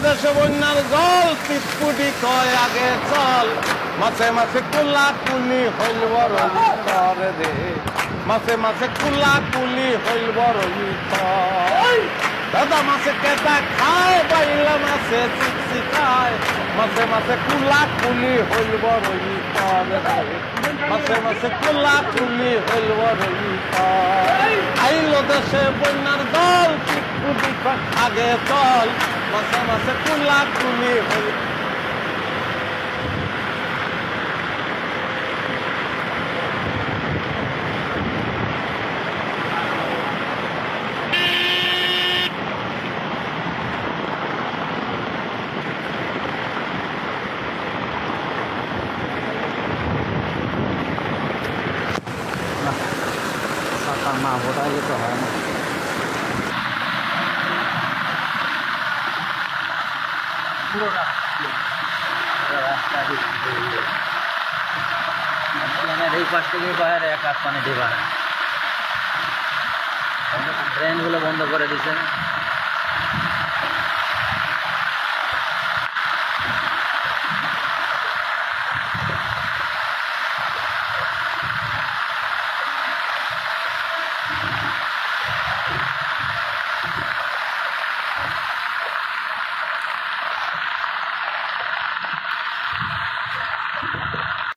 দেশে বন্যার জল পিটপুটি কয় আগে চল মাসে মাসে কুলা কুলি হইল বড় করে দে মাসে মাসে কুলা কুলি হইল বড় দাদা মাসে কেটা খায় বাইলা মাসে চিপসি খায় মাসে মাসে কুলা কুলি হইল বড় করে দে মাসে মাসে কুলা কুলি হইল বড় আইল দেশে বন্যার দল পিটপুটি কয় আগে চল মাসে মাসে কুলা কুলি হইল না ওটাই তো হয় না পুরোটা এই পাশ থেকে বাইরে এক হাত পানি ঢেবার ট্রেনগুলো বন্ধ করে দিচ্ছে